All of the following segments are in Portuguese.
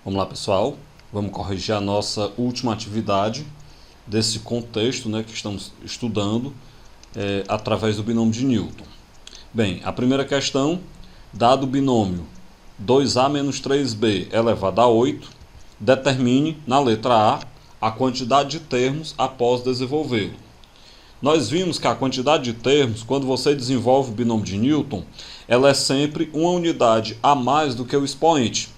Vamos lá, pessoal. Vamos corrigir a nossa última atividade desse contexto, né, que estamos estudando através do binômio de Newton. Bem, a primeira questão, dado o binômio 2a menos 3b elevado a 8, determine, na letra A quantidade de termos após desenvolvê-lo. Nós vimos que a quantidade de termos, quando você desenvolve o binômio de Newton, ela é sempre uma unidade a mais do que o expoente.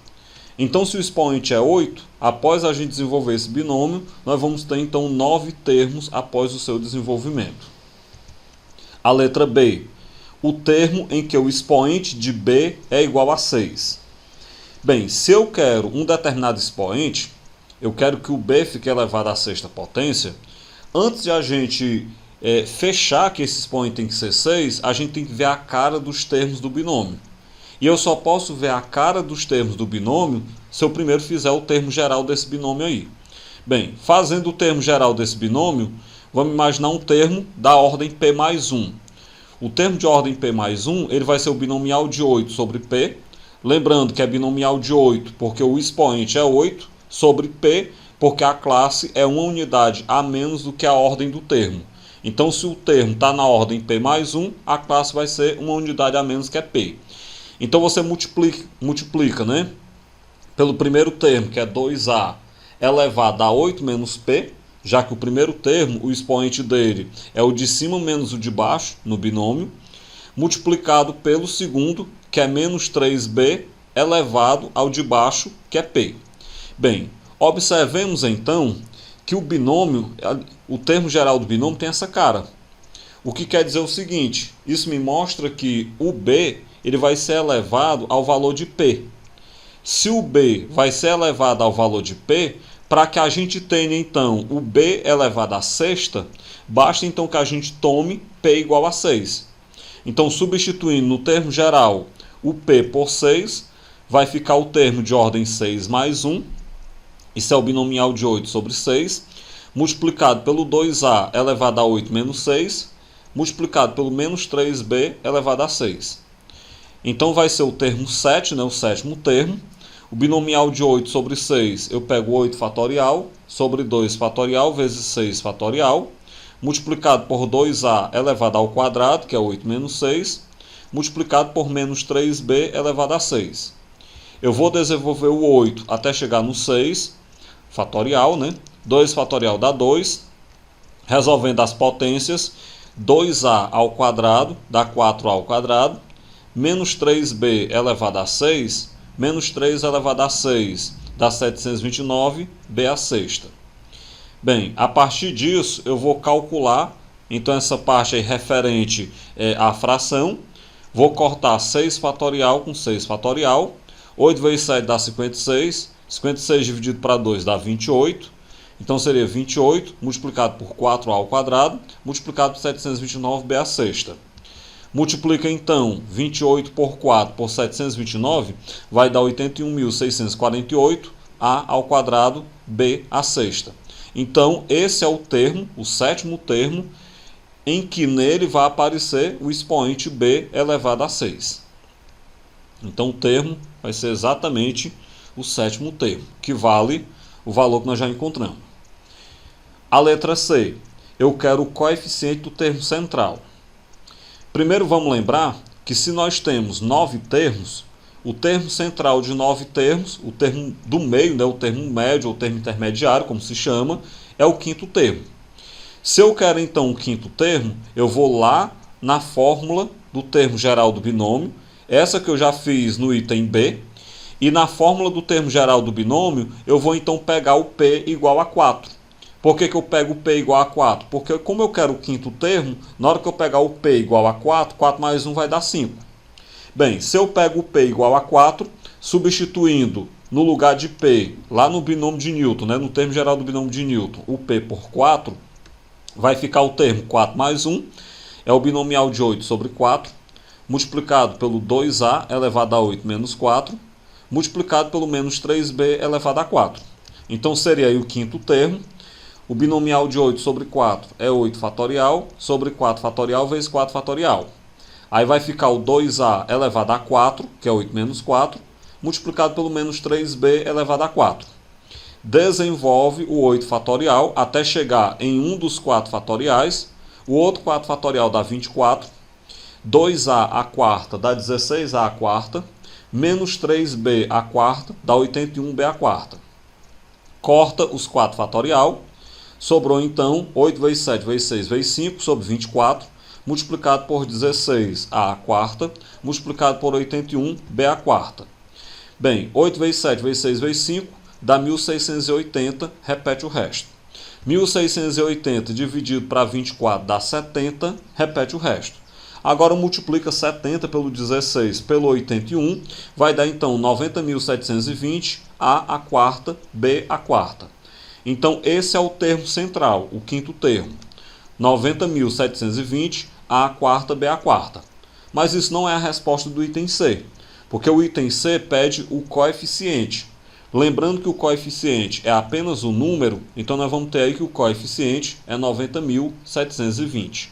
Então, se o expoente é 8, após a gente desenvolver esse binômio, nós vamos ter então 9 termos após o seu desenvolvimento. A letra B, o termo em que o expoente de B é igual a 6. Bem, se eu quero um determinado expoente, eu quero que o B fique elevado à sexta potência, antes de a gente fechar que esse expoente tem que ser 6, a gente tem que ver a cara dos termos do binômio. E eu só posso ver a cara dos termos do binômio se eu primeiro fizer o termo geral desse binômio aí. Bem, fazendo o termo geral desse binômio, vamos imaginar um termo da ordem P mais 1. O termo de ordem P mais 1, ele vai ser o binomial de 8 sobre P. Lembrando que é binomial de 8 porque o expoente é 8 sobre P, porque a classe é uma unidade a menos do que a ordem do termo. Então, se o termo está na ordem P mais 1, a classe vai ser uma unidade a menos que é P. Então você multiplica, né, pelo primeiro termo, que é 2a elevado a 8 menos p, já que o primeiro termo, o expoente dele é o de cima menos o de baixo, no binômio, multiplicado pelo segundo, que é menos 3b, elevado ao de baixo, que é p. Bem, observemos então que o binômio, o termo geral do binômio tem essa cara. O que quer dizer o seguinte, isso me mostra que o b ele vai ser elevado ao valor de P. Se o B vai ser elevado ao valor de P, para que a gente tenha então o B elevado à sexta, basta então que a gente tome P igual a 6. Então, substituindo no termo geral o P por 6, vai ficar o termo de ordem 6 mais 1, isso é o binomial de 8 sobre 6, multiplicado pelo 2a elevado a 8 menos 6, multiplicado pelo menos 3b elevado a 6. Então vai ser o termo 7, né, o sétimo termo. O binomial de 8 sobre 6, eu pego 8 fatorial, sobre 2 fatorial, vezes 6 fatorial, multiplicado por 2a elevado ao quadrado, que é 8 menos 6, multiplicado por menos 3b elevado a 6. Eu vou desenvolver o 8 até chegar no 6 fatorial, né? 2 fatorial dá 2. Resolvendo as potências, 2a ao quadrado dá 4a ao quadrado. Menos 3b elevado a 6, menos 3 elevado a 6 dá 729, b à sexta. Bem, a partir disso eu vou calcular, então essa parte aí referente à fração, vou cortar 6 fatorial com 6 fatorial, 8 vezes 7 dá 56, 56 dividido para 2 dá 28, então seria 28 multiplicado por 4a ao quadrado, multiplicado por 729, b à sexta. Multiplica então 28 por 4 por 729, vai dar 81.648, a ao quadrado, b à sexta. Então, esse é o termo, o sétimo termo, em que nele vai aparecer o expoente b elevado a 6. Então, o termo vai ser exatamente o sétimo termo, que vale o valor que nós já encontramos. A letra C, eu quero o coeficiente do termo central. Primeiro vamos lembrar que se nós temos 9 termos, o termo central de 9 termos, o termo do meio, né, o termo médio ou termo intermediário, como se chama, é o quinto termo. Se eu quero então o quinto termo, eu vou lá na fórmula do termo geral do binômio, essa que eu já fiz no item B, e na fórmula do termo geral do binômio, eu vou então pegar o P igual a 4. Por que eu pego o P igual a 4? Porque como eu quero o quinto termo, na hora que eu pegar o P igual a 4, 4 mais 1 vai dar 5. Bem, se eu pego o P igual a 4, substituindo no lugar de P, lá no binômio de Newton, né, no termo geral do binômio de Newton, o P por 4, vai ficar o termo 4 mais 1, é o binomial de 8 sobre 4, multiplicado pelo 2a elevado a 8 menos 4, multiplicado pelo menos 3b elevado a 4. Então seria aí o quinto termo. O binomial de 8 sobre 4 é 8 fatorial, sobre 4 fatorial vezes 4 fatorial. Aí vai ficar o 2a elevado a 4, que é 8 menos 4, multiplicado pelo menos 3b elevado a 4. Desenvolve o 8 fatorial até chegar em um dos 4 fatoriais. O outro 4 fatorial dá 24. 2a à quarta dá 16a à quarta. Menos 3b à quarta dá 81b à quarta. Corta os 4 fatorial. Sobrou então 8 vezes 7 vezes 6 vezes 5 sobre 24. Multiplicado por 16a à quarta. Multiplicado por 81b à quarta. Bem, 8 vezes 7 vezes 6 vezes 5 dá 1680, repete o resto. 1680 dividido para 24 dá 70, repete o resto. Agora multiplica 70 pelo 16 pelo 81, vai dar então 90.720, A à quarta, B à quarta. Então esse é o termo central, o quinto termo. 90.720, A à quarta, B à quarta. Mas isso não é a resposta do item C, porque o item C pede o coeficiente. Lembrando que o coeficiente é apenas o número, então nós vamos ter aí que o coeficiente é 90.720.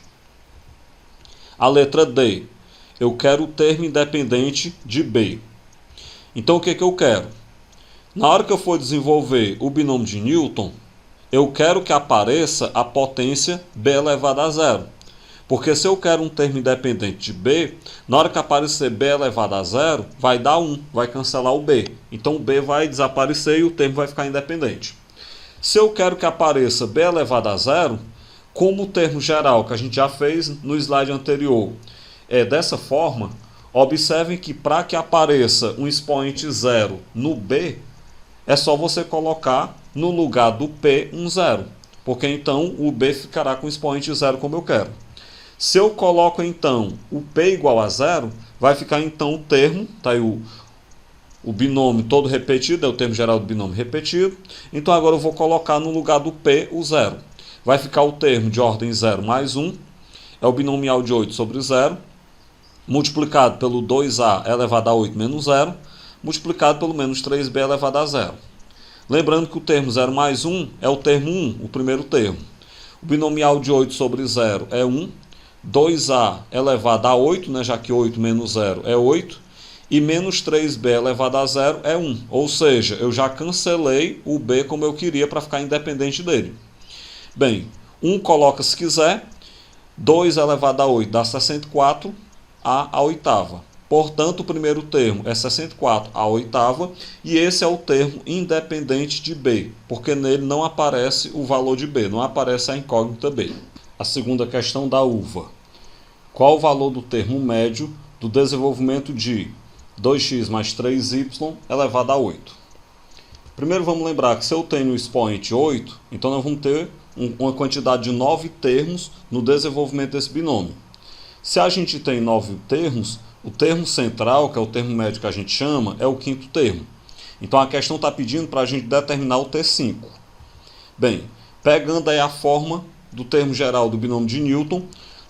A letra D. Eu quero o termo independente de B. Então o que eu quero? Na hora que eu for desenvolver o binômio de Newton, eu quero que apareça a potência B elevada a zero. Porque se eu quero um termo independente de B, na hora que aparecer B elevado a zero, vai dar 1, vai cancelar o B. Então o B vai desaparecer e o termo vai ficar independente. Se eu quero que apareça B elevado a zero, como o termo geral que a gente já fez no slide anterior é dessa forma, observem que para que apareça um expoente zero no B, é só você colocar no lugar do P um zero. Porque então o B ficará com expoente zero como eu quero. Se eu coloco então o P igual a zero, vai ficar então o termo, tá aí o binômio todo repetido, é o termo geral do binômio repetido. Então agora eu vou colocar no lugar do P o zero. Vai ficar o termo de ordem 0 mais 1, é o binomial de 8 sobre 0, multiplicado pelo 2a elevado a 8 menos 0, multiplicado pelo menos 3b elevado a 0. Lembrando que o termo 0 mais 1 é o termo 1, o primeiro termo. O binomial de 8 sobre 0 é 1. 2a elevado a 8, né, já que 8 menos 0 é 8, e menos 3b elevado a 0 é 1. Ou seja, eu já cancelei o b como eu queria para ficar independente dele. Bem, 1 coloca se quiser, 2 elevado a 8 dá 64 à oitava. Portanto, o primeiro termo é 64 à oitava, e esse é o termo independente de b, porque nele não aparece o valor de b, não aparece a incógnita b. A segunda questão da uva. Qual o valor do termo médio do desenvolvimento de 2x mais 3y elevado a 8? Primeiro vamos lembrar que se eu tenho o expoente 8, então nós vamos ter uma quantidade de 9 termos no desenvolvimento desse binômio. Se a gente tem 9 termos, o termo central, que é o termo médio que a gente chama, é o quinto termo. Então a questão está pedindo para a gente determinar o T5. Bem, pegando aí a forma do termo geral do binômio de Newton,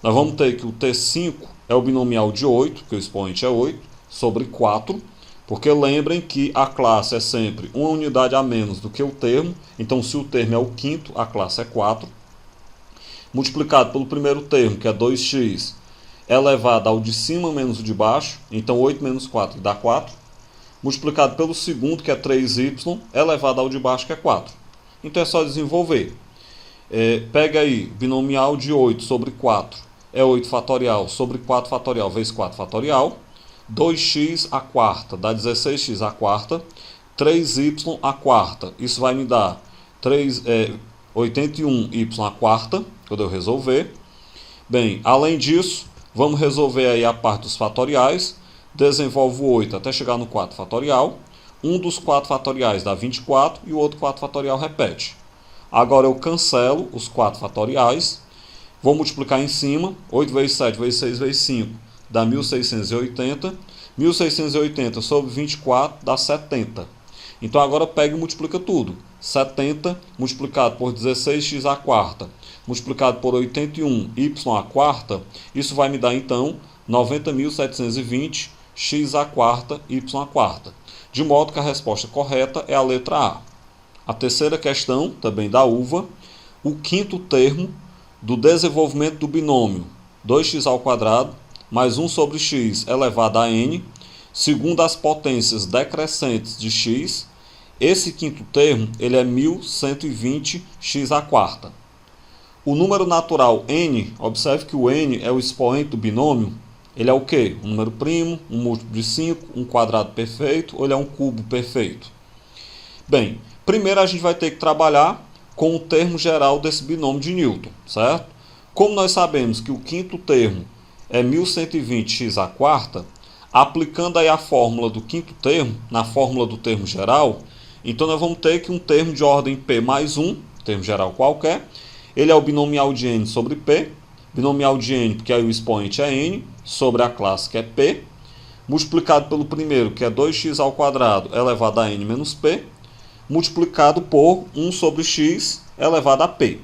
nós vamos ter que o T5 é o binomial de 8, que o expoente é 8, sobre 4, porque lembrem que a classe é sempre uma unidade a menos do que o termo, então se o termo é o quinto, a classe é 4, multiplicado pelo primeiro termo, que é 2x, elevado ao de cima menos o de baixo, então 8 menos 4 dá 4, multiplicado pelo segundo, que é 3y, elevado ao de baixo, que é 4. Então é só desenvolver. Pega aí, binomial de 8 sobre 4 é 8 fatorial sobre 4 fatorial vezes 4 fatorial. 2x à quarta dá 16x à quarta. 3y à quarta, isso vai me dar 81y à quarta, quando eu resolver. Bem, além disso, vamos resolver aí a parte dos fatoriais. Desenvolve o 8 até chegar no 4 fatorial. Um dos 4 fatoriais dá 24 e o outro 4 fatorial repete. Agora eu cancelo os 4 fatoriais, vou multiplicar em cima, 8 vezes 7 vezes 6 vezes 5 dá 1680, 1680 sobre 24 dá 70. Então agora pega e multiplica tudo, 70 multiplicado por 16x à quarta, multiplicado por 81y à quarta, isso vai me dar então 90.720 x à quarta, y à quarta. De modo que a resposta correta é a letra A. A terceira questão, também da uva, o quinto termo do desenvolvimento do binômio 2x² mais 1 sobre x elevado a n, segundo as potências decrescentes de x, esse quinto termo ele é 1120x². O número natural n, observe que o n é o expoente do binômio, ele é o quê? Um número primo, um múltiplo de 5, um quadrado perfeito, ou ele é um cubo perfeito? Bem, primeiro a gente vai ter que trabalhar com o termo geral desse binômio de Newton, certo? Como nós sabemos que o quinto termo é 1120x², aplicando aí a fórmula do quinto termo, na fórmula do termo geral, então nós vamos ter que um termo de ordem P mais 1, termo geral qualquer, ele é o binomial de n sobre P, binomial de n porque aí o expoente é n, sobre a classe que é P, multiplicado pelo primeiro que é 2x² elevado a n menos P, multiplicado por 1 sobre x elevado a P.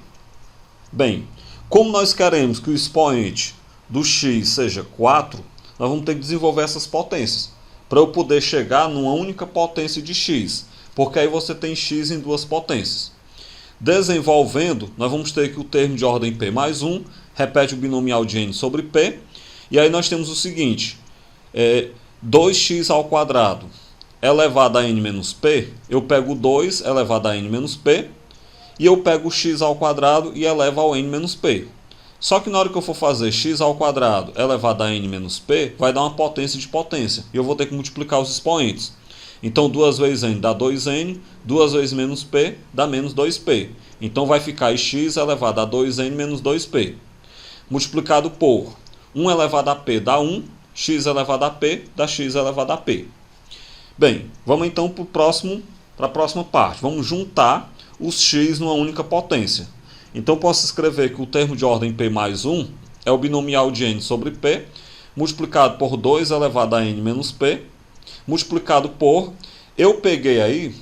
Bem, como nós queremos que o expoente do x seja 4, nós vamos ter que desenvolver essas potências, para eu poder chegar numa única potência de x, porque aí você tem x em duas potências. Desenvolvendo, nós vamos ter que o termo de ordem P mais 1, repete o binomial de n sobre P, e aí nós temos o seguinte, 2x² elevado a n menos P, eu pego 2 elevado a n menos P, e eu pego o x² e elevo ao n menos P. Só que na hora que eu for fazer x² elevado a n menos P, vai dar uma potência de potência, e eu vou ter que multiplicar os expoentes. Então 2 vezes n dá 2n, 2 vezes menos P dá menos 2P. Então vai ficar x elevado a 2n menos 2P. Multiplicado por 1 elevado a P dá 1, x elevado a P dá x elevado a P. Bem, vamos então para a próxima parte. Vamos juntar os x numa única potência. Então posso escrever que o termo de ordem P mais 1 é o binomial de n sobre P, multiplicado por 2 elevado a n menos P, multiplicado por, eu peguei aí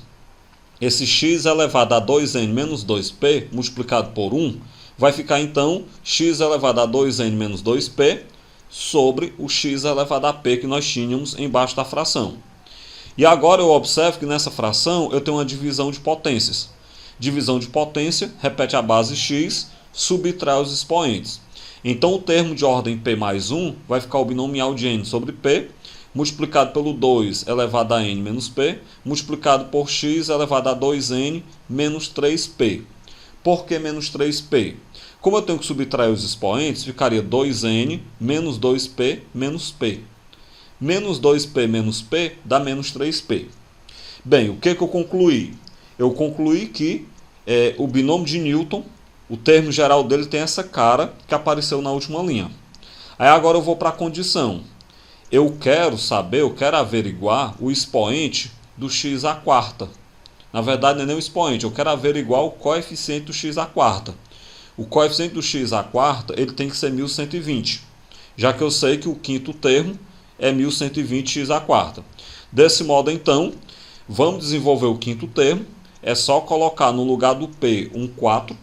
esse x elevado a 2n menos 2p, multiplicado por 1, vai ficar então x elevado a 2n menos 2p sobre o x elevado a p que nós tínhamos embaixo da fração. E agora eu observo que nessa fração eu tenho uma divisão de potências. Divisão de potência, repete a base x, subtrai os expoentes. Então o termo de ordem P mais 1 vai ficar o binomial de n sobre P, multiplicado pelo 2 elevado a n menos P, multiplicado por x elevado a 2n menos 3P. Por que menos 3P? Como eu tenho que subtrair os expoentes, ficaria 2n menos 2P menos P. Menos 2P menos P dá menos 3P. Bem, o que eu concluí? Eu concluí que o binômio de Newton, o termo geral dele tem essa cara que apareceu na última linha. Aí agora eu vou para a condição. Eu quero averiguar o expoente do x². Na verdade, não é nem o expoente, eu quero averiguar o coeficiente do x². O coeficiente do x² ele tem que ser 1120, já que eu sei que o quinto termo é 1120x². Desse modo, então, vamos desenvolver o quinto termo. É só colocar no lugar do P um 4.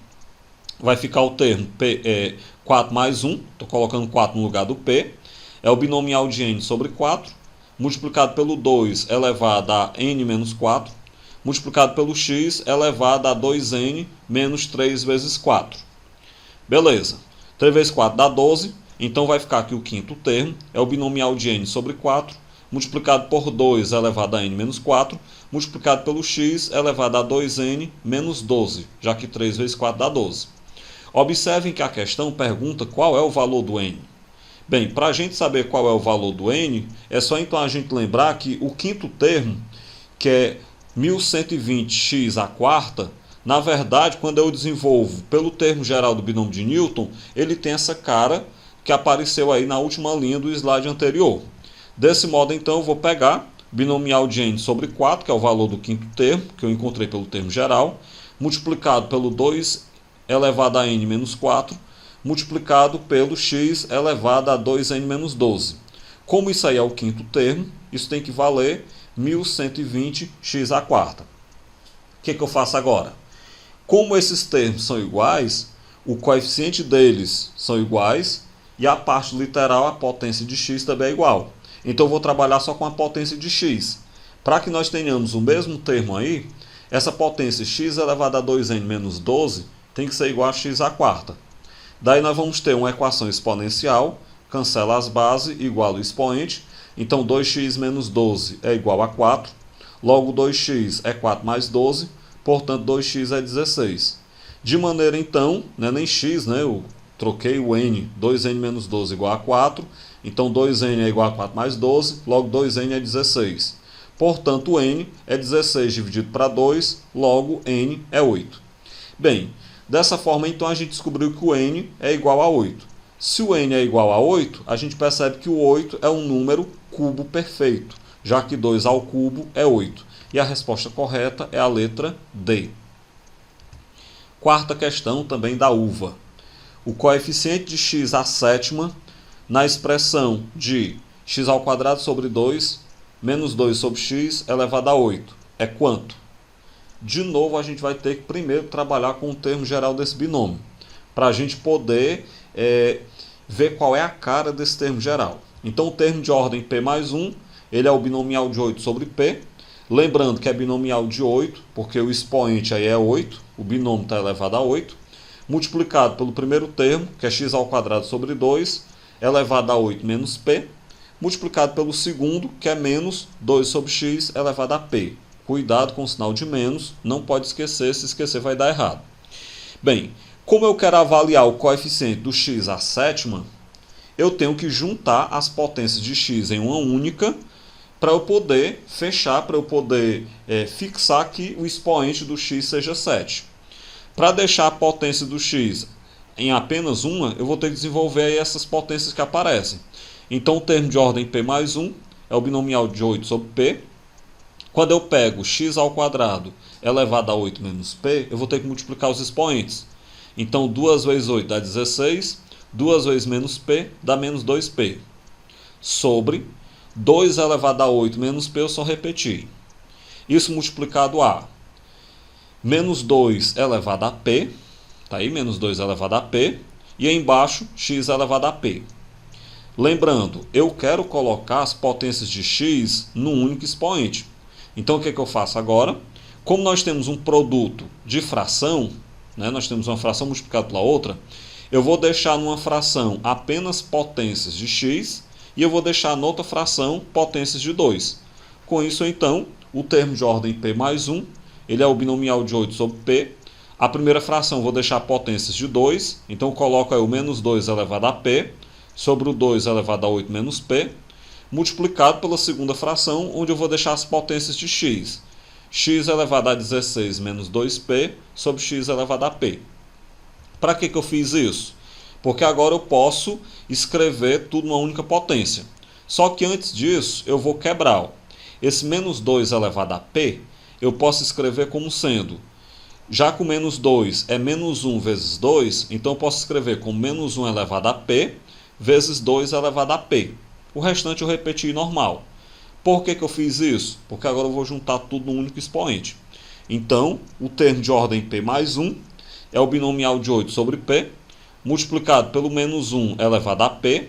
Vai ficar o termo P, 4 mais 1. Estou colocando 4 no lugar do P. É o binomial de n sobre 4, multiplicado pelo 2 elevado a n menos 4, multiplicado pelo x elevado a 2n menos 3 vezes 4. Beleza. 3 vezes 4 dá 12, então vai ficar aqui o quinto termo, é o binomial de n sobre 4, multiplicado por 2 elevado a n menos 4, multiplicado pelo x elevado a 2n menos 12, já que 3 vezes 4 dá 12. Observem que a questão pergunta qual é o valor do n. Bem, para a gente saber qual é o valor do n, é só então a gente lembrar que o quinto termo, que é 1120x², na verdade, quando eu desenvolvo pelo termo geral do binômio de Newton, ele tem essa cara que apareceu aí na última linha do slide anterior. Desse modo, então, eu vou pegar binomial de n sobre 4, que é o valor do quinto termo, que eu encontrei pelo termo geral, multiplicado pelo 2 elevado a n menos 4, multiplicado pelo x elevado a 2n menos 12. Como isso aí é o quinto termo, isso tem que valer 1120x². O que eu faço agora? Como esses termos são iguais, o coeficiente deles são iguais e a parte literal, a potência de x, também é igual. Então eu vou trabalhar só com a potência de x. Para que nós tenhamos o mesmo termo aí, essa potência x elevado a 2n menos 12 tem que ser igual a x². Daí nós vamos ter uma equação exponencial, cancela as bases, igual ao expoente. Então 2x menos 12 é igual a 4. Logo 2x é 4 mais 12, portanto 2x é 16. De maneira então, não é nem x, né? Eu troquei o n, 2n menos 12 igual a 4. Então 2n é igual a 4 mais 12, logo 2n é 16. Portanto, n é 16 dividido para 2, logo n é 8. Bem, dessa forma então a gente descobriu que o n é igual a 8. Se o n é igual a 8, a gente percebe que o 8 é um número cubo perfeito, já que 2 ao cubo é 8. E a resposta correta é a letra D. Quarta questão, também da uva. O coeficiente de x à sétima na expressão de x ao quadrado sobre 2 menos 2 sobre x elevado a 8 é quanto? De novo, a gente vai ter que primeiro trabalhar com o termo geral desse binômio, para a gente poder ver qual é a cara desse termo geral. Então, o termo de ordem p mais 1, ele é o binomial de 8 sobre p. Lembrando que é binomial de 8, porque o expoente aí é 8, o binômio está elevado a 8, multiplicado pelo primeiro termo, que é x ao quadrado sobre 2, elevado a 8 menos p, multiplicado pelo segundo, que é menos 2 sobre x elevado a p. Cuidado com o sinal de menos, não pode esquecer, se esquecer vai dar errado. Bem, como eu quero avaliar o coeficiente do x à sétima, eu tenho que juntar as potências de x em uma única, para eu poder fechar, para eu poder fixar que o expoente do x seja 7. Para deixar a potência do x em apenas uma, eu vou ter que desenvolver aí essas potências que aparecem. Então, o termo de ordem p mais 1 é o binomial de 8 sobre p. Quando eu pego x ao quadrado elevado a 8 menos p, eu vou ter que multiplicar os expoentes. Então, 2 vezes 8 dá 16, 2 vezes menos p dá menos 2p. Sobre 2 elevado a 8 menos p, eu só repeti. Isso multiplicado a menos 2 elevado a p, tá aí, menos 2 elevado a p, e aí embaixo x elevado a p. Lembrando, eu quero colocar as potências de x num único expoente. Então, o que eu faço agora? Como nós temos um produto de fração, né, nós temos uma fração multiplicada pela outra, eu vou deixar numa fração apenas potências de x e eu vou deixar na outra fração potências de 2. Com isso, então, o termo de ordem p mais 1, ele é o binomial de 8 sobre p. A primeira fração eu vou deixar potências de 2, então eu coloco aí o menos 2 elevado a p, sobre o 2 elevado a 8 menos p, multiplicado pela segunda fração, onde eu vou deixar as potências de x. X elevado a 16 menos 2p sobre x elevado a p. Para que eu fiz isso? Porque agora eu posso escrever tudo numa única potência. Só que antes disso, eu vou quebrar. Esse menos 2 elevado a p, eu posso escrever como sendo, já que o menos 2 é menos 1 vezes 2, então eu posso escrever como menos 1 elevado a p, vezes 2 elevado a p. O restante eu repeti normal. Por que eu fiz isso? Porque agora eu vou juntar tudo num único expoente. Então, o termo de ordem p mais 1 é o binomial de 8 sobre p, multiplicado pelo menos 1 elevado a p.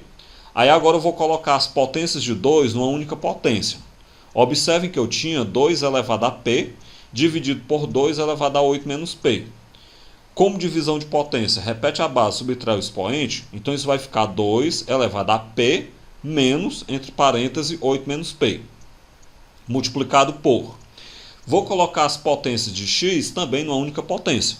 Aí agora eu vou colocar as potências de 2 numa única potência. Observem que eu tinha 2 elevado a p, dividido por 2 elevado a 8 menos p. Como divisão de potência, repete a base, subtrai o expoente, então isso vai ficar 2 elevado a p menos, entre parênteses, 8 menos p, multiplicado por. Vou colocar as potências de x também numa única potência.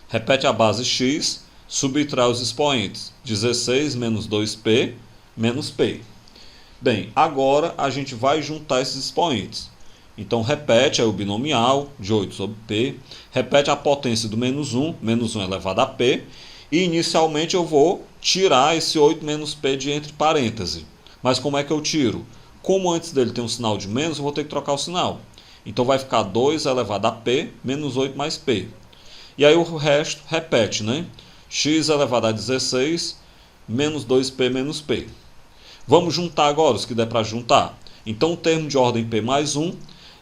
Repete a base x, subtrai os expoentes, 16 menos 2p menos p. Bem, agora a gente vai juntar esses expoentes. Então, repete aí o binomial de 8 sobre p, repete a potência do menos 1 elevado a p, e inicialmente eu vou tirar esse 8 menos p de entre parênteses. Mas como é que eu tiro? Como antes dele tem um sinal de menos, eu vou ter que trocar o sinal. Então, vai ficar 2 elevado a p menos 8 mais p. E aí o resto repete, né? X elevado a 16 menos 2p menos p. Vamos juntar agora os que der para juntar. Então, o termo de ordem p mais 1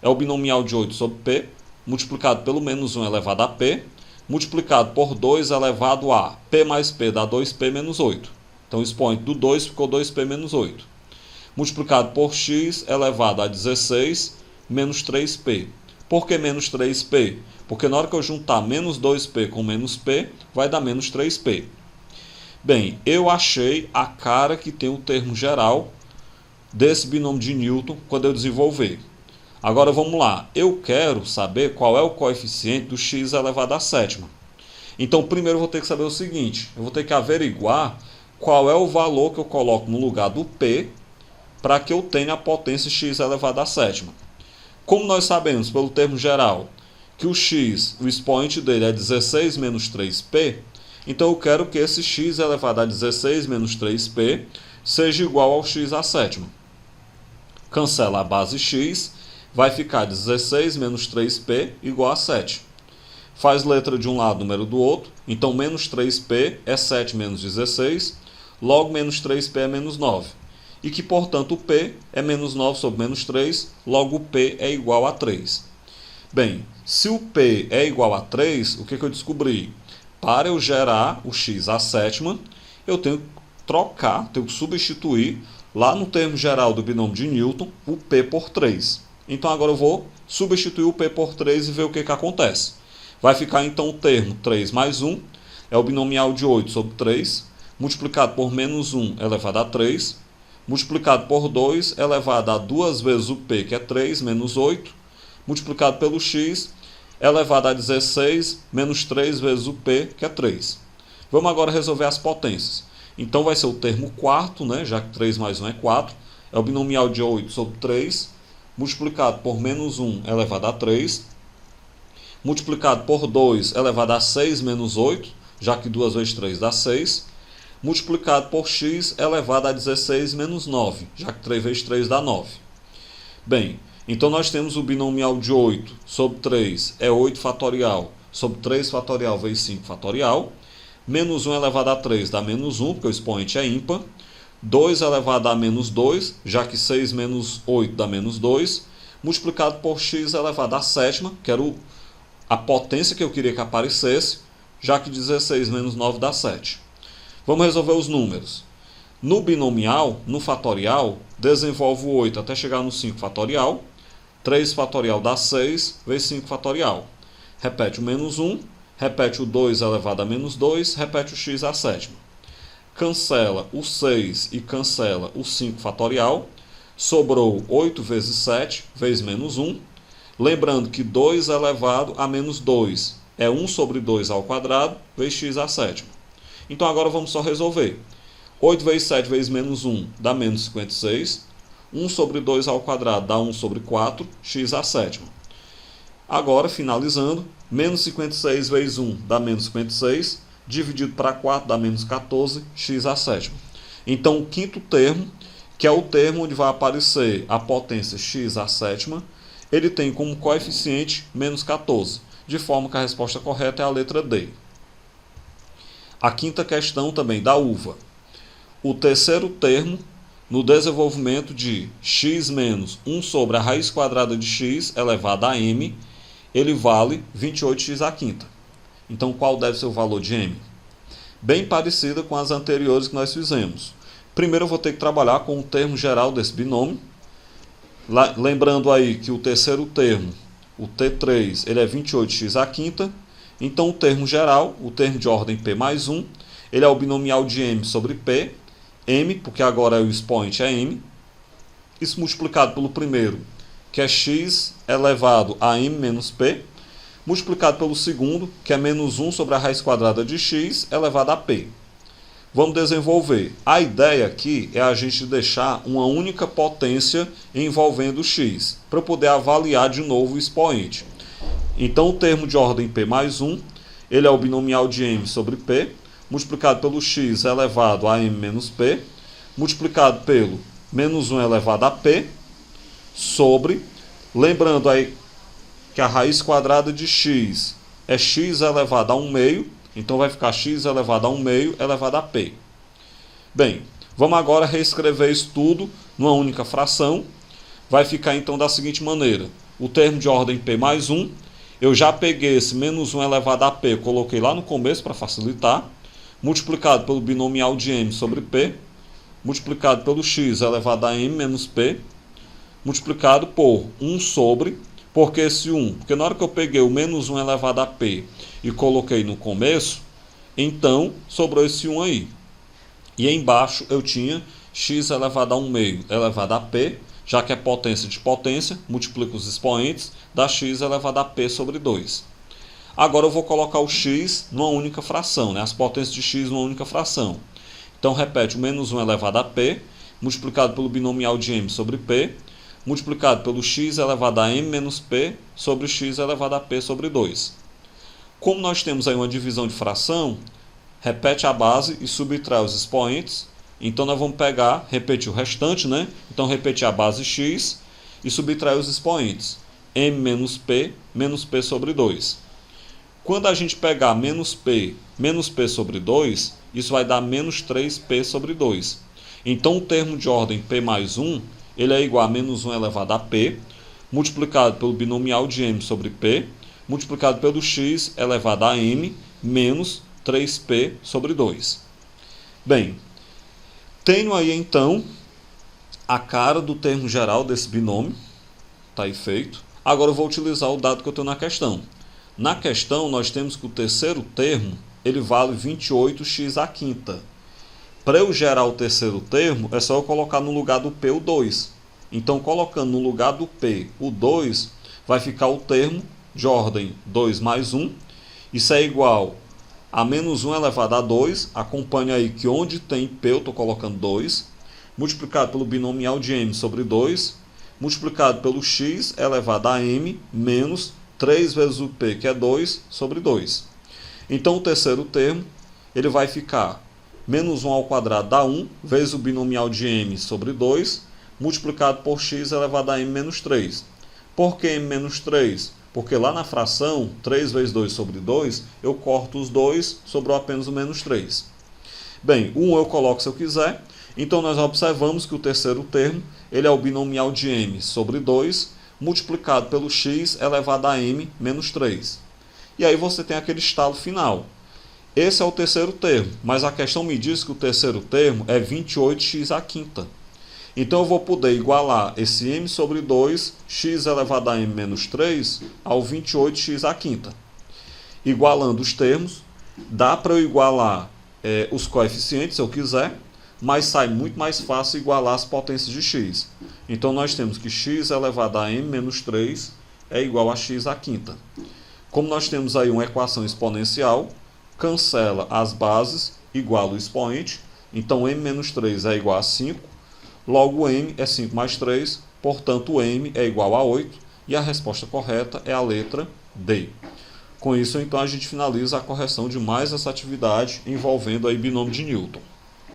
é o binomial de 8 sobre p, multiplicado pelo menos 1 elevado a p, multiplicado por 2 elevado a p mais p dá 2p menos 8. Então, o expoente do 2 ficou 2p menos 8. Multiplicado por x elevado a 16 menos 3p. Por que menos 3p? Porque na hora que eu juntar menos 2p com menos p, vai dar menos 3p. Bem, eu achei a cara que tem o termo geral desse binômio de Newton quando eu desenvolver. Agora vamos lá, eu quero saber qual é o coeficiente do x elevado à sétima. Então primeiro eu vou ter que saber o seguinte, eu vou ter que averiguar qual é o valor que eu coloco no lugar do p para que eu tenha a potência x elevado à sétima. Como nós sabemos, pelo termo geral, que o x, o expoente dele é 16 menos 3p, então eu quero que esse x elevado a 16 menos 3p seja igual ao x à sétima. Cancela a base x, vai ficar 16 menos 3p igual a 7. Faz letra de um lado, número do outro, então menos 3p é 7 menos 16, logo menos 3p é menos 9. E que, portanto, o p é menos 9 sobre menos 3, logo o p é igual a 3. Bem, se o p é igual a 3, o que eu descobri? Para eu gerar o x à sétima, eu tenho que trocar, tenho que substituir lá no termo geral do binômio de Newton o p por 3. Então agora eu vou substituir o p por 3 e ver o que acontece. Vai ficar então o termo 3 mais 1, é o binomial de 8 sobre 3, multiplicado por menos 1 elevado a 3, multiplicado por 2 elevado a 2 vezes o p, que é 3, menos 8, multiplicado pelo x, elevado a 16, menos 3 vezes o p, que é 3. Vamos agora resolver as potências. Então vai ser o termo quarto, né, já que 3 mais 1 é 4, é o binomial de 8 sobre 3, multiplicado por menos 1 elevado a 3, multiplicado por 2 elevado a 6 menos 8, já que 2 vezes 3 dá 6, multiplicado por x elevado a 16 menos 9, já que 3 vezes 3 dá 9. Bem, então nós temos o binomial de 8 sobre 3 é 8 fatorial sobre 3 fatorial vezes 5 fatorial, menos 1 elevado a 3 dá menos 1, porque o expoente é ímpar, 2 elevado a menos 2, já que 6 menos 8 dá menos 2, multiplicado por x elevado à sétima, que era a potência que eu queria que aparecesse, já que 16 menos 9 dá 7. Vamos resolver os números. No binomial, no fatorial, desenvolve o 8 até chegar no 5 fatorial, 3 fatorial dá 6, vezes 5 fatorial. Repete o menos 1, repete o 2 elevado a menos 2, repete o x à sétima. Cancela o 6 e cancela o 5 fatorial, sobrou 8 vezes 7, vezes menos 1. Lembrando que 2 elevado a menos 2 é 1 sobre 2 ao quadrado, vezes x à sétima. Então agora vamos só resolver. 8 vezes 7 vezes menos 1 dá menos 56. 1 sobre 2 ao quadrado dá 1 sobre 4, x à sétima. Agora, finalizando, menos 56 vezes 1 dá menos 56, dividido para 4 dá menos 14, x à sétima. Então, o quinto termo, que é o termo onde vai aparecer a potência x à sétima, ele tem como coeficiente menos 14, de forma que a resposta correta é a letra D. A quinta questão também da uva. O terceiro termo, no desenvolvimento de x menos 1 sobre a raiz quadrada de x elevado a m, ele vale 28x à quinta. Então, qual deve ser o valor de m? Bem parecida com as anteriores que nós fizemos. Primeiro eu vou ter que trabalhar com o termo geral desse binômio. Lembrando aí que o terceiro termo, o T3, ele é 28x à quinta. Então o termo geral, o termo de ordem P mais 1, ele é o binomial de m sobre P. M, porque agora o expoente é m. Isso multiplicado pelo primeiro, que é x elevado a m menos p, multiplicado pelo segundo, que é menos 1 sobre a raiz quadrada de x elevado a p. Vamos desenvolver. A ideia aqui é a gente deixar uma única potência envolvendo x, para poder avaliar de novo o expoente. Então o termo de ordem p mais 1, ele é o binomial de m sobre p, multiplicado pelo x elevado a m menos p, multiplicado pelo menos 1 elevado a p, sobre, lembrando aí que a raiz quadrada de x é x elevado a 1 meio, então vai ficar x elevado a 1 meio elevado a p. Bem, vamos agora reescrever isso tudo numa única fração. Vai ficar então da seguinte maneira. O termo de ordem p mais 1, eu já peguei esse menos 1 elevado a p, coloquei lá no começo para facilitar, multiplicado pelo binomial de m sobre p, multiplicado pelo x elevado a m menos p, multiplicado por 1 sobre, porque esse 1, porque na hora que eu peguei o menos 1 elevado a p e coloquei no começo, então sobrou esse 1 aí. E embaixo eu tinha x elevado a 1/2 elevado a p, já que é potência de potência, multiplica os expoentes, dá x elevado a p sobre 2. Agora eu vou colocar o x numa única fração, né? As potências de x numa única fração. Então repete o menos 1 elevado a p, multiplicado pelo binomial de m sobre p, multiplicado pelo x elevado a m menos p sobre x elevado a p sobre 2. Como nós temos aí uma divisão de fração, repete a base e subtrai os expoentes. Então nós vamos pegar, repetir o restante, né? Então repetir a base x e subtrair os expoentes. M menos p sobre 2. Quando a gente pegar menos p sobre 2, isso vai dar menos 3p sobre 2. Então o termo de ordem p mais 1, ele é igual a menos 1 elevado a p, multiplicado pelo binomial de m sobre p, multiplicado pelo x elevado a m, menos 3p sobre 2. Bem, tenho aí então a cara do termo geral desse binômio, está aí feito. Agora eu vou utilizar o dado que eu tenho na questão. Na questão nós temos que o terceiro termo, ele vale 28x à quinta. Para eu gerar o terceiro termo, é só eu colocar no lugar do p o 2. Então colocando no lugar do p o 2, vai ficar o termo de ordem 2 mais 1. Isso é igual a menos 1 elevado a 2, acompanha aí que onde tem p eu estou colocando 2, multiplicado pelo binomial de m sobre 2, multiplicado pelo x elevado a m, menos 3 vezes o p, que é 2, sobre 2. Então o terceiro termo, ele vai ficar menos 1 ao quadrado dá 1, vezes o binomial de m sobre 2, multiplicado por x elevado a m menos 3. Por que m menos 3? Porque lá na fração, 3 vezes 2 sobre 2, eu corto os 2, sobrou apenas o menos 3. Bem, o 1 eu coloco se eu quiser. Então nós observamos que o terceiro termo, ele é o binomial de m sobre 2, multiplicado pelo x elevado a m menos 3. E aí você tem aquele estalo final. Esse é o terceiro termo, mas a questão me diz que o terceiro termo é 28x à quinta. Então eu vou poder igualar esse m sobre 2, x elevado a m menos 3, ao 28x à quinta. Igualando os termos, dá para eu igualar os coeficientes se eu quiser, mas sai muito mais fácil igualar as potências de x. Então nós temos que x elevado a m menos 3 é igual a x à quinta. Como nós temos aí uma equação exponencial, cancela as bases, iguala o expoente. Então m menos 3 é igual a 5. Logo, m é 5 mais 3, portanto, o m é igual a 8, e a resposta correta é a letra D. Com isso, então, a gente finaliza a correção de mais essa atividade envolvendo aí binômio de Newton.